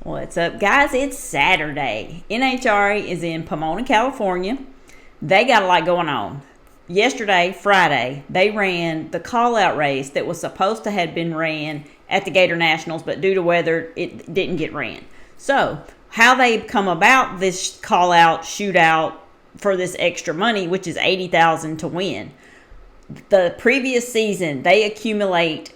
What's up, guys? It's Saturday. NHRA is in Pomona, California. They got a lot going on. Yesterday, Friday, they ran the call-out race that was supposed to have been ran at the Gator Nationals, but due to weather, it didn't get ran. So, how they come about this call-out shootout for this extra money, which is $80,000 to win. The previous season, they accumulate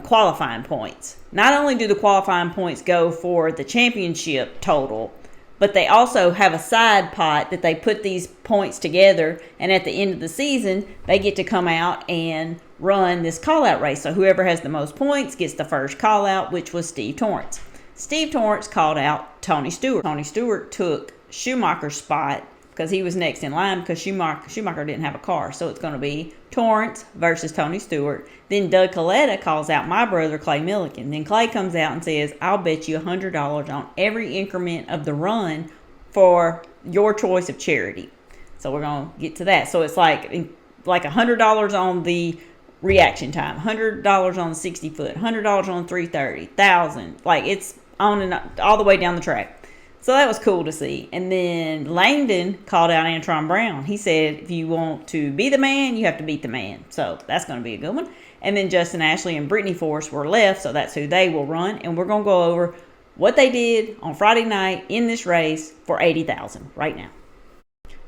qualifying points. Not only do the qualifying points go for the championship total, but they also have a side pot that they put these points together, and at the end of the season, they get to come out and run this call-out race. So whoever has the most points gets the first call-out, which was Steve Torrence. Steve Torrence called out Tony Stewart. Tony Stewart took Schumacher's spot because he was next in line because Schumacher didn't have a car. So it's going to be Torrence versus Tony Stewart. Then Doug Coletta calls out my brother, Clay Millican. Then Clay comes out and says, I'll bet you $100 on every increment of the run for your choice of charity. So we're going to get to that. So it's like $100 on the reaction time, $100 on the 60 foot, $100 on 330, 1,000. Like it's on and all the way down the track. So that was cool to see. And then Langdon called out Antron Brown. He said, if you want to be the man, you have to beat the man. So that's going to be a good one. And then Justin Ashley and Brittany Force were left, so that's who they will run. And we're going to go over what they did on Friday night in this race for $80,000 right now.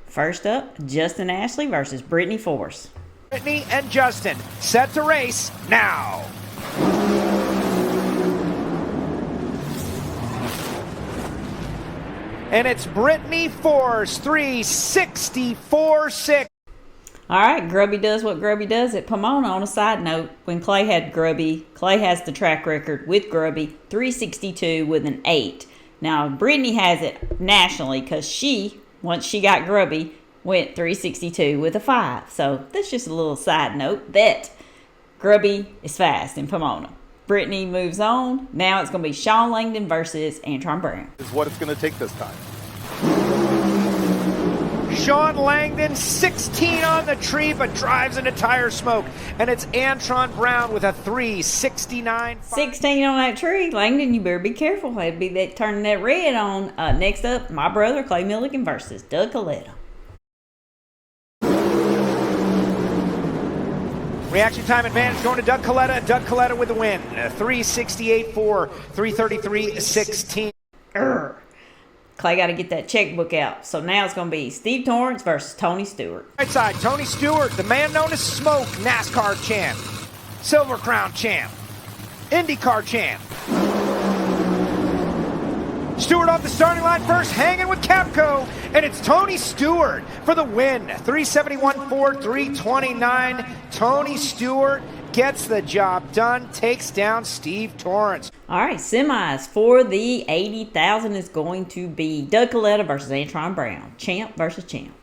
First up, Justin Ashley versus Brittany Force. Brittany and Justin set to race now. And it's Brittany Force, 364.6. All right, Grubby does what Grubby does at Pomona. On a side note, when Clay had Grubby, Clay has the track record with Grubby, 362 with an 8. Now, Brittany has it nationally because she, once she got Grubby, went 362 with a 5. So that's just a little side note that Grubby is fast in Pomona. Brittany moves on. Now it's going to be Sean Langdon versus Antron Brown. Is what it's going to take this time. Sean Langdon, 16 on the tree, but drives into tire smoke. And it's Antron Brown with a 369. 16 on that tree. Langdon, you better be careful. It'd be that turning that red on. Next up, my brother, Clay Millican versus Doug Coletta. Reaction time advantage going to Doug Coletta. Doug Coletta with the win. 368.4, 333.16. Clay got to get that checkbook out. So now it's going to be Steve Torrence versus Tony Stewart. Right side, Tony Stewart, the man known as Smoke, NASCAR champ, Silver Crown champ, IndyCar champ. Stewart off the starting line first, hanging with Capco, and it's Tony Stewart for the win. 371.4, 329. Tony Stewart gets the job done, takes down Steve Torrence. All right, semis for the $80,000 is going to be Doug Coletta versus Antron Brown. Champ versus champ.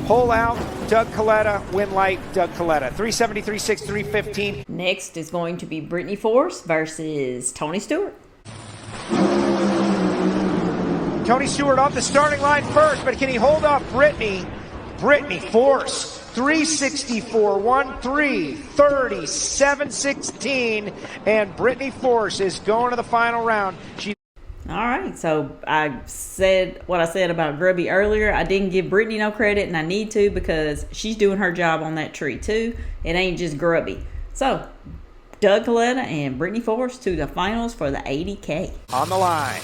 Pull out, Doug Coletta, win light, Doug Coletta. 373.6, 315. Next is going to be Brittany Force versus Tony Stewart. Tony Stewart off the starting line first, but can he hold off Brittany? Brittany Force, 364.1, 337.16, and Brittany Force is going to the final round. All right, so I said what I said about Grubby earlier. I didn't give Brittany no credit, and I need to because she's doing her job on that tree too. It ain't just Grubby. So, Doug Coletta and Brittany Force to the finals for the $80K. On the line.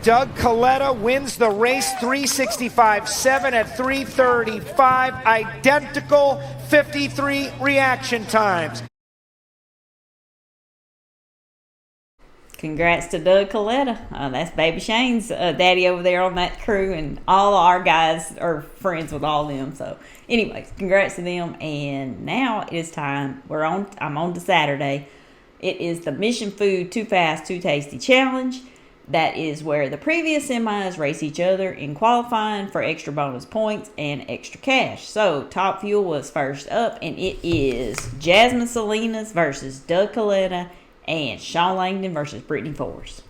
Doug Coletta wins the race 365.7 at 335. Identical 53 reaction times. Congrats to Doug Coletta. That's Baby Shane's daddy over there on that crew, and all our guys are friends with all of them. So, anyways, congrats to them. And now it is time. I'm on to Saturday. It is the Mission Food Too Fast, Too Tasty Challenge. That is where the previous semis race each other in qualifying for extra bonus points and extra cash. So, Top Fuel was first up, and it is Jasmine Salinas versus Doug Coletta and Shawn Langdon versus Brittany Force.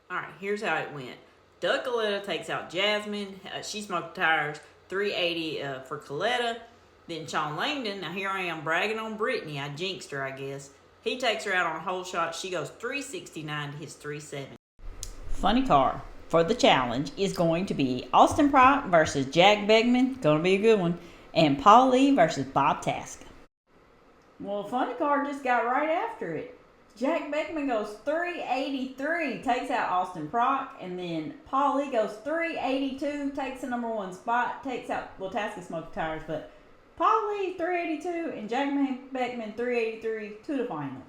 All right, here's how it went. Doug Coletta takes out Jasmine. She smoked tires, 380 for Coletta. Then Shawn Langdon, now here I am bragging on Brittany. I jinxed her, I guess. He takes her out on a hole shot. She goes 369 to his 370. Funny car for the challenge is going to be Austin Prock versus Jack Beckman. Going to be a good one. And Paul Lee versus Bob Tasca. Well, funny car just got right after it. Jack Beckman goes 383, takes out Austin Prock. And then Paul Lee goes 382, takes the number one spot, takes out, well, Tasca smoked tires, but Paul Lee 382 and Jack Beckman 383 to the finals.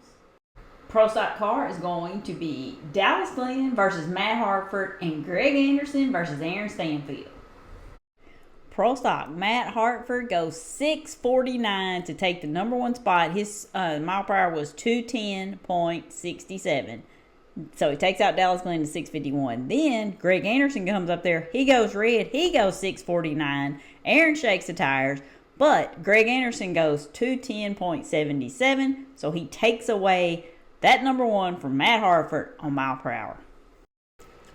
Pro Stock car is going to be Dallas Glenn versus Matt Hartford and Greg Anderson versus Aaron Stanfield. Pro Stock Matt Hartford goes 649 to take the number one spot. His mile per hour was 210.67. So he takes out Dallas Glenn to 651. Then Greg Anderson comes up there. He goes red. He goes 649. Aaron shakes the tires. But Greg Anderson goes 210.77. So he takes away that number one from Matt Hartford on mile per hour.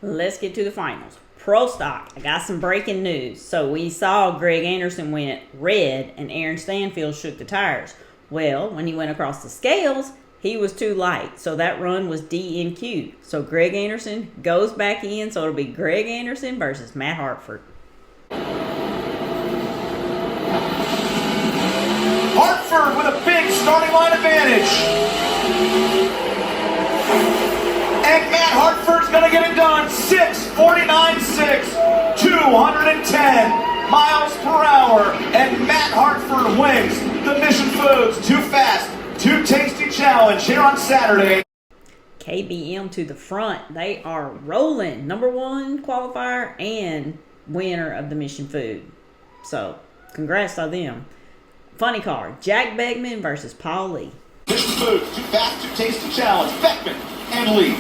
Let's get to the finals. Pro Stock, I got some breaking news. So we saw Greg Anderson went red and Aaron Stanfield shook the tires. Well, when he went across the scales, he was too light. So that run was DNQ. So Greg Anderson goes back in. So it'll be Greg Anderson versus Matt Hartford. Hartford with a big starting line advantage. And Matt Hartford's going to get it done. 6:49.6, 210 miles per hour. And Matt Hartford wins the Mission Foods Too Fast, Too Tasty Challenge here on Saturday. KBM to the front. They are rolling. Number one qualifier and winner of the Mission Food. So, congrats to them. Funny car. Jack Beckman versus Paul Lee. Mission Foods Too Fast, Too Tasty Challenge. Beckman and Lee.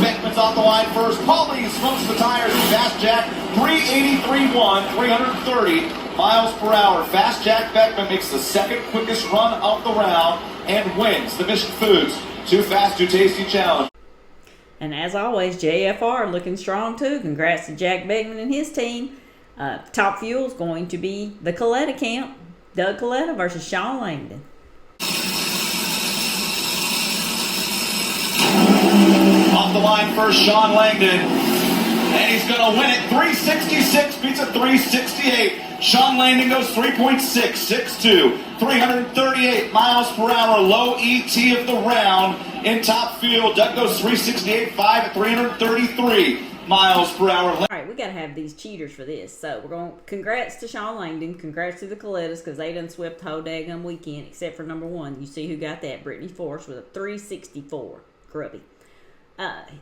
Beckman's off the line first. Paul Lee smokes the tires. Fast Jack 383.1, 330 miles per hour. Fast Jack Beckman makes the second quickest run of the round and wins the Mission Foods Too Fast, Too Tasty Challenge. And as always, JFR looking strong too. Congrats to Jack Beckman and his team. Top fuel is going to be the Coletta camp. Doug Coletta versus Shawn Langdon. Off the line first, Shawn Langdon. And he's going to win it. 366 beats a 368. Shawn Langdon goes 3.662. 338 miles per hour. Low ET of the round in top field. Doug goes 368.5 at 333 miles per hour. All right, we got to have these cheaters for this. So we're going, congrats to Shawn Langdon. Congrats to the Colettas because they done swept the whole daggum weekend except for number one. You see who got that? Brittany Force with a 364. Grubby.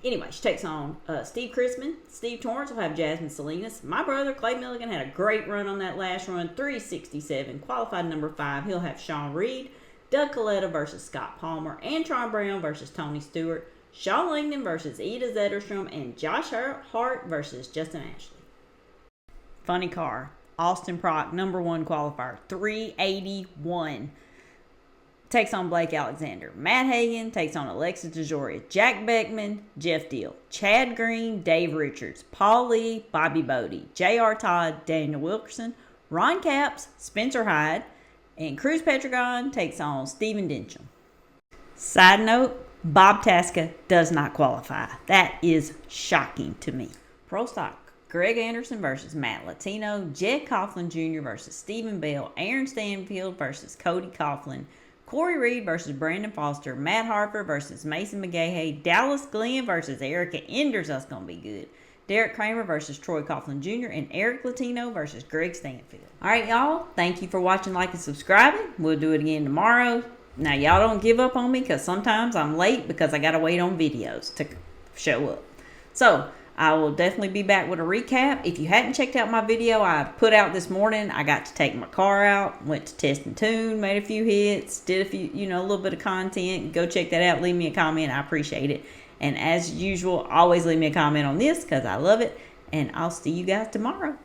Anyway, she takes on Steve Chrisman. Steve Torrance will have Jasmine Salinas. My brother, Clay Milligan, had a great run on that last run, 367. Qualified number 5, he'll have Sean Reed. Doug Coletta versus Scott Palmer. Antron Brown versus Tony Stewart. Shawn Langdon versus Ida Zetterstrom. And Josh Hart versus Justin Ashley. Funny car. Austin Prock, number 1 qualifier, 381. Takes on Blake Alexander. Matt Hagan takes on Alexis DeJoria. Jack Beckman, Jeff Deal. Chad Green, Dave Richards. Paul Lee, Bobby Bodie. J.R. Todd, Daniel Wilkerson. Ron Capps, Spencer Hyde. And Cruz Petragon takes on Stephen Dencham. Side note, Bob Tasca does not qualify. That is shocking to me. Pro Stock. Greg Anderson versus Matt Latino. Jed Coughlin Jr. versus Stephen Bell. Aaron Stanfield versus Cody Coughlin. Corey Reed versus Brandon Foster. Matt Hartford versus Mason McGahey. Dallas Glenn versus Erica Enders. That's going to be good. Derek Kramer versus Troy Coughlin Jr. And Eric Latino versus Greg Stanfield. All right, y'all. Thank you for watching, like, and subscribing. We'll do it again tomorrow. Now, y'all don't give up on me because sometimes I'm late because I got to wait on videos to show up. So, I will definitely be back with a recap. If you hadn't checked out my video I put out this morning, I got to take my car out, went to test and tune, made a few hits, did a few, a little bit of content. Go check that out. Leave me a comment. I appreciate it. And as usual, always leave me a comment on this because I love it. And I'll see you guys tomorrow.